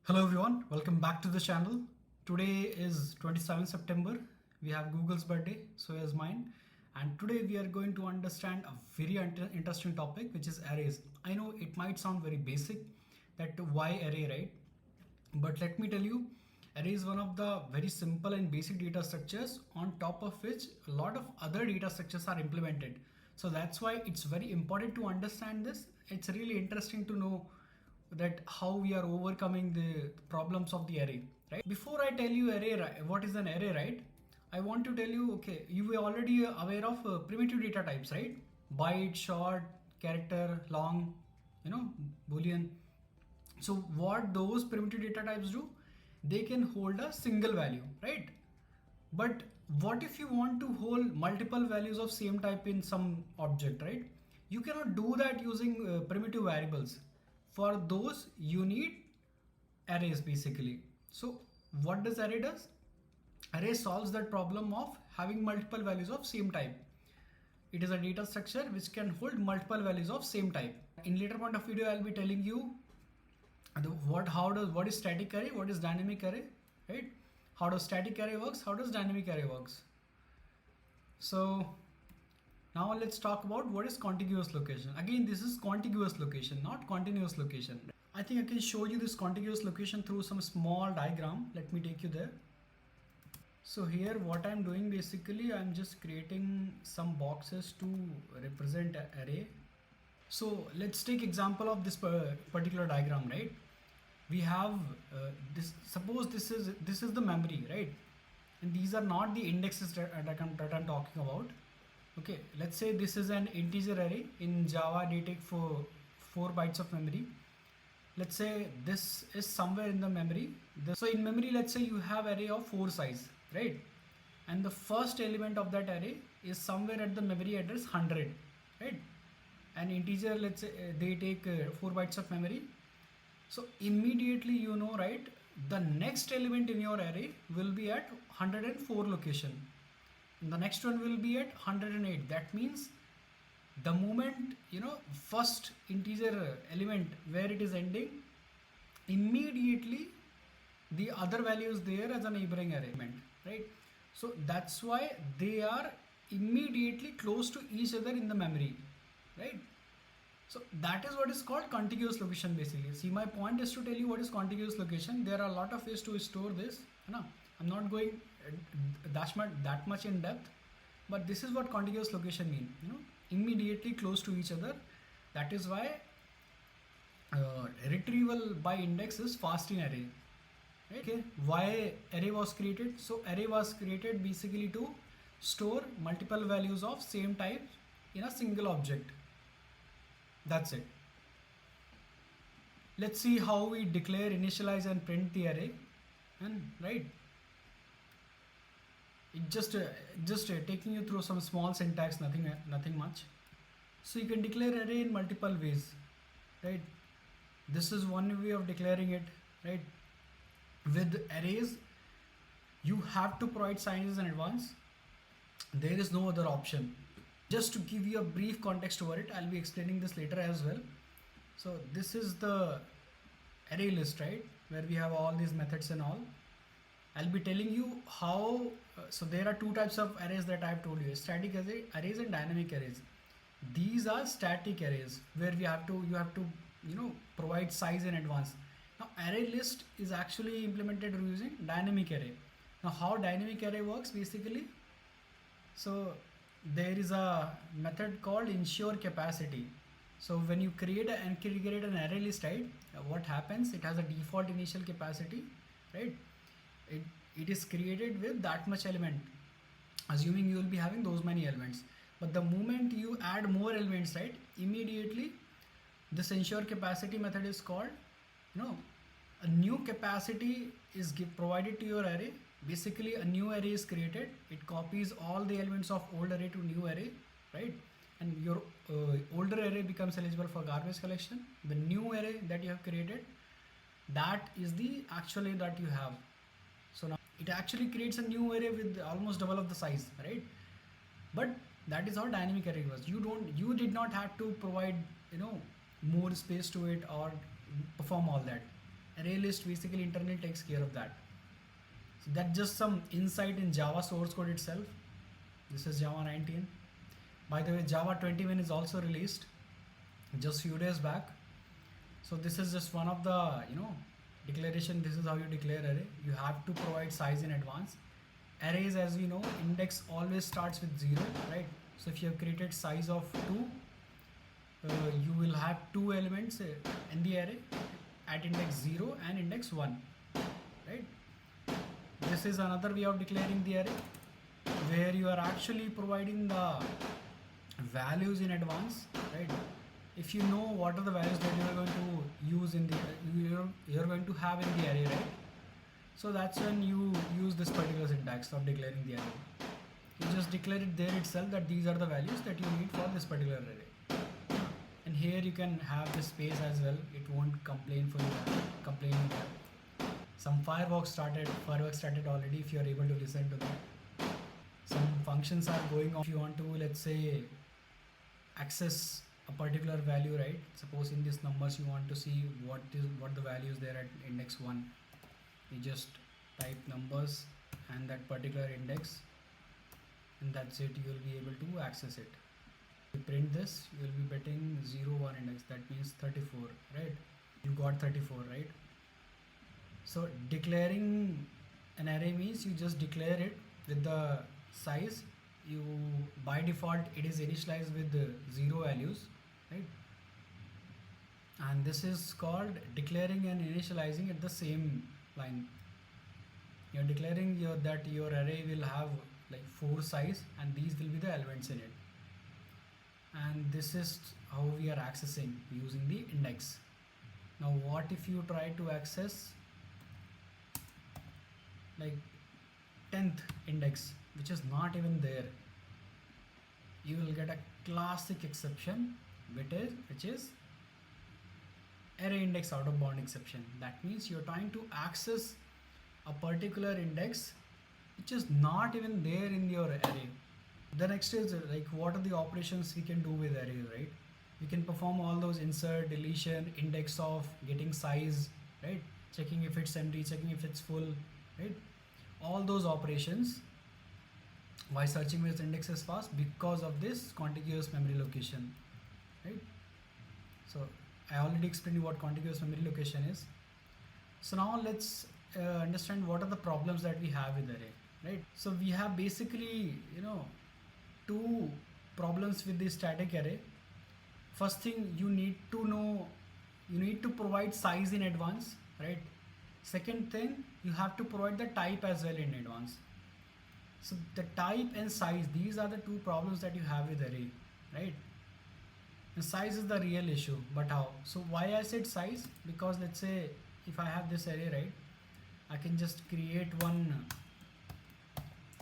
Hello everyone, welcome back to the channel. Today is 27 September. We have Google's birthday, so is mine. And today we are going to understand a very interesting topic, which is arrays. I know it might sound very basic that why array, right? But let me tell you, array is one of the very simple and basic data structures on top of which a lot of other data structures are implemented. So that's why it's very important to understand this. It's really interesting to know that how we are overcoming the problems of the array, right? Before I tell you array, what is an array, right? I want to tell you, okay, you are already aware of primitive data types, right? Byte, short, character, long, boolean. So what those primitive data types do, they can hold a single value, right? But what if you want to hold multiple values of same type in some object, right? You cannot do that using primitive variables. For those you need arrays basically. So what does array does? Array solves that problem of having multiple values of same type. It is a data structure which can hold multiple values of same type. In later point of video I'll be telling you what is static array, what is dynamic array, right? How does static array works, how does dynamic array works. So now let's talk about what is contiguous location. Again, this is contiguous location, not continuous location. I think I can show you this contiguous location through some small diagram. Let me take you there. So here what I'm doing, basically I'm just creating some boxes to represent an array. So let's take example of this particular diagram, right? We have this, suppose this is the memory, right? And these are not the indexes that I'm talking about. Okay, let's say this is an integer array. In Java they take for 4 bytes of memory. Let's say this is somewhere in the memory. So in memory, let's say you have array of 4 size, right? And the first element of that array is somewhere at the memory address 100, right? An integer, let's say they take 4 bytes of memory. So immediately you know, right, the next element in your array will be at 104 location. And the next one will be at 108. That means the moment, first integer element where it is ending, immediately the other value is there as a neighboring element, right? So that's why they are immediately close to each other in the memory, right? So that is what is called contiguous location basically. See, my point is to tell you what is contiguous location. There are a lot of ways to store this. I'm not going that much in depth, but this is what contiguous location mean. Immediately close to each other. That is why retrieval by index is fast in array. Right? Okay, why array was created? So array was created basically to store multiple values of same type in a single object. That's it. Let's see how we declare, initialize and print the array. And right, it just taking you through some small syntax, nothing much. So you can declare array in multiple ways, right? This is one way of declaring it, right? With arrays you have to provide sizes in advance. There is no other option. Just to give you a brief context over it, I'll be explaining this later as well. So this is the array list, right, where we have all these methods and all. I'll be telling you how. So there are two types of arrays that I've told you: static arrays and dynamic arrays. These are static arrays where you have to provide size in advance. Now array list is actually implemented using dynamic array. Now how dynamic array works basically? So there is a method called ensure capacity. So when you create an array list, right, what happens? It has a default initial capacity, right? It is created with that much element, assuming you will be having those many elements. But the moment you add more elements, right, immediately this ensure capacity method is called, a new capacity is provided to your array. Basically a new array is created. It copies all the elements of old array to new array, right? And your older array becomes eligible for garbage collection. The new array that you have created, that is the actual array that you have. So now it actually creates a new array with almost double of the size, right? But that is how dynamic array was. You did not have to provide more space to it or perform all that. Array list basically internal takes care of that. So that's just some insight in Java source code itself. This is Java 19. By the way, Java 21 is also released just few days back. So this is just one of the declaration. This is how you declare array. You have to provide size in advance. Arrays, as we know, index always starts with 0, right? So if you have created size of 2, you will have 2 elements in the array at index 0 and index 1, right? This is another way of declaring the array, where you are actually providing the values in advance, right? If you know what are the values that you are going to use in the you're going to have in the array, right? So that's when you use this particular syntax of declaring the array. You just declare it there itself that these are the values that you need for this particular array. And here you can have the space as well. It won't complain for you. Complaining. Some fireworks started already. If you are able to listen to that. Some functions are going on. If you want to, let's say, access a particular value, right? Suppose in these numbers you want to see what the value is there at index 1. You just type numbers and that particular index, and that's it. You will be able to access it. You print this, you will be getting 0 1 index. That means 34, right? You got 34, right? So declaring an array means you just declare it with the size. You by default it is initialized with 0 values, right? And this is called declaring and initializing at the same line. You're declaring that your array will have like 4 size and these will be the elements in it. And this is how we are accessing using the index. Now what if you try to access like 10th index, which is not even there? You will get a classic exception, which is array index out of bound exception. That means you're trying to access a particular index which is not even there in your array. The next is like what are the operations we can do with array, right? We can perform all those insert, deletion, index of, getting size, right? Checking if it's empty, checking if it's full, right? All those operations. Why searching with index is fast? Because of this contiguous memory location, right? So I already explained you what contiguous memory location is. So now let's understand what are the problems that we have with array, right? So we have basically, two problems with the static array. First thing, you need to provide size in advance, right? Second thing, you have to provide the type as well in advance. So the type and size, these are the two problems that you have with array, right? And size is the real issue, but how? So why I said size? Because let's say if I have this array, right, I can just create one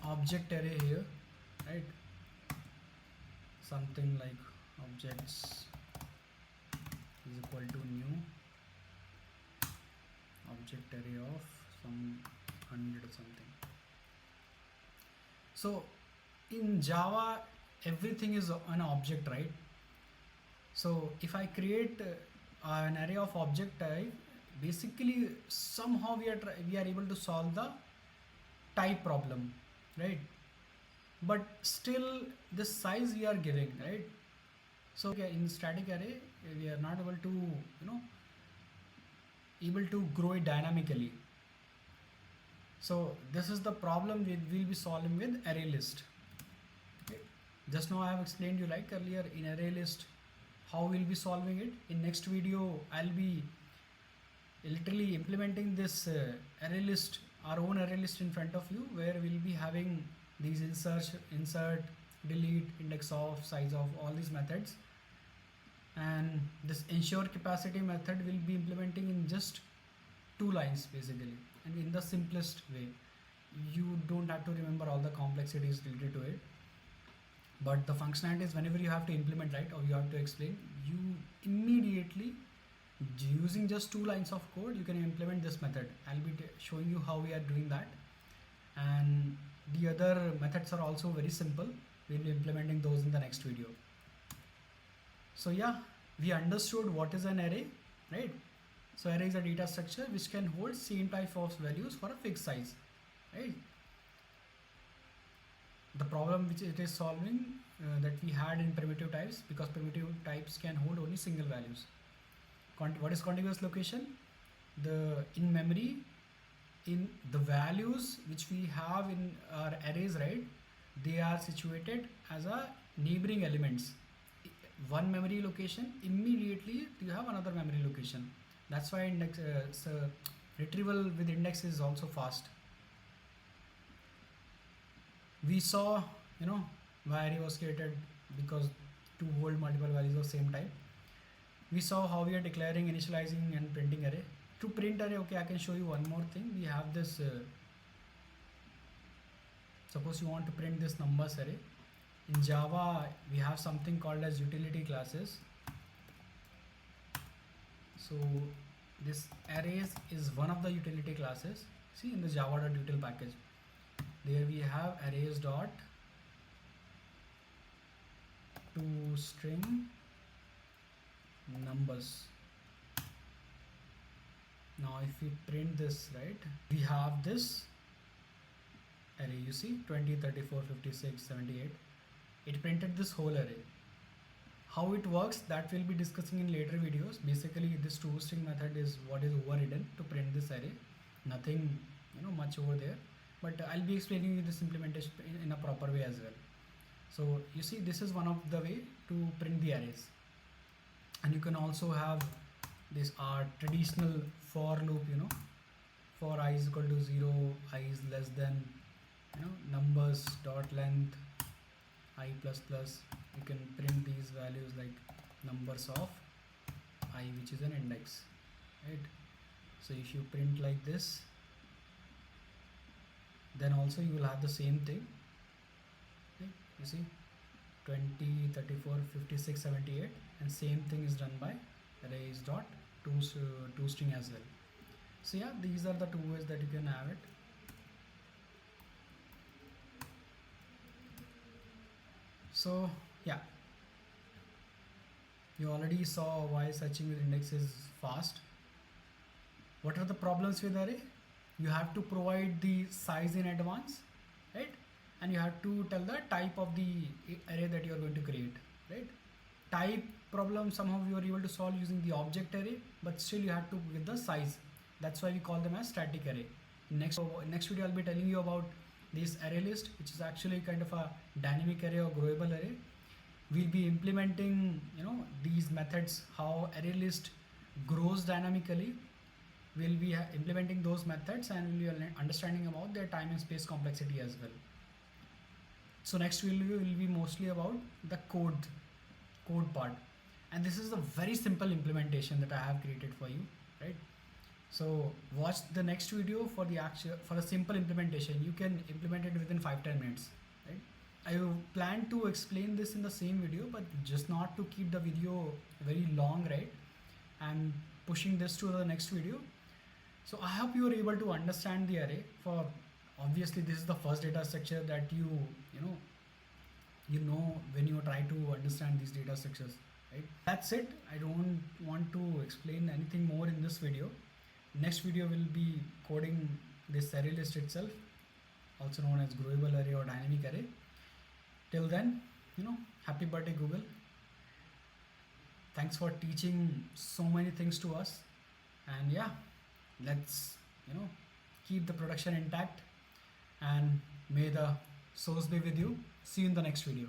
object array here, right? Something like objects is equal to new object array of some 100 or something. So in Java, everything is an object, right? So if I create an array of object type, basically somehow we are able to solve the type problem, right? But still this size we are giving, right? So in static array we are not able to grow it dynamically. So this is the problem we will be solving with array list. Okay. Just now I have explained you like earlier in array list how we'll be solving it. In next video I'll be literally implementing this array list, our own array list in front of you, where we'll be having these insert, delete, index of, size of, all these methods. And this ensure capacity method will be implementing in just 2 lines basically, and in the simplest way. You don't have to remember all the complexities related to it, but the functionalities whenever you have to implement, right, or you have to explain, you immediately using just 2 lines of code you can implement this method. I'll be showing you how we are doing that, and the other methods are also very simple. We'll be implementing those in the next video. So yeah, we understood what is an array, right? So array is a data structure which can hold same type of values for a fixed size, right? The problem which it is solving that we had in primitive types, because primitive types can hold only single values. What is contiguous location? The in memory, in the values which we have in our arrays, right? They are situated as a neighboring elements. One memory location, immediately you have another memory location. That's why index so retrieval with index is also fast. We saw, why array was created, because to hold multiple values of same type. We saw how we are declaring, initializing and printing array. To print array, okay, I can show you one more thing. We have this, suppose you want to print this numbers array. In Java, we have something called as utility classes. So this arrays is one of the utility classes. See, in the java.util package, there we have arrays dot to string numbers. Now if we print this, right, we have this array, you see 20, 34, 56, 78. It printed this whole array. How it works, that we'll be discussing in later videos. Basically this toString method is what is overridden to print this array. Nothing much over there, but I'll be explaining you this implementation in a proper way as well. So you see, this is one of the way to print the arrays. And you can also have this traditional for loop, for I is equal to 0, I is less than numbers dot length I plus plus. You can print these values like numbers of I, which is an index, right? So if you print like this, then also you will have the same thing, right? You see 20, 34, 56, 78, and same thing is done by arrays dot toString as well. So yeah, these are the two ways that you can have it. So yeah, you already saw why searching with index is fast. What are the problems with array? You have to provide the size in advance, right? And you have to tell the type of the array that you are going to create, right? Type problem somehow you are able to solve using the object array, but still you have to give the size. That's why we call them as static array. Next video I'll be telling you about this array list, which is actually kind of a dynamic array or growable array. We'll be implementing these methods, how array list grows dynamically. We'll be implementing those methods, and we'll be understanding about their time and space complexity as well. So next video will be mostly about the code part, and this is a very simple implementation that I have created for you, right? So watch the next video for the simple implementation. You can implement it within 5-10 minutes, right? I plan to explain this in the same video, but just not to keep the video very long, right? I'm pushing this to the next video. So I hope you are able to understand the array. For obviously this is the first data structure that you know when you try to understand these data structures, right? That's it. I don't want to explain anything more in this video. Next video will be coding this array list itself, also known as growable array or dynamic array. Till then, happy birthday Google. Thanks for teaching so many things to us. And yeah, let's keep the production intact, and may the source be with you. See you in the next video.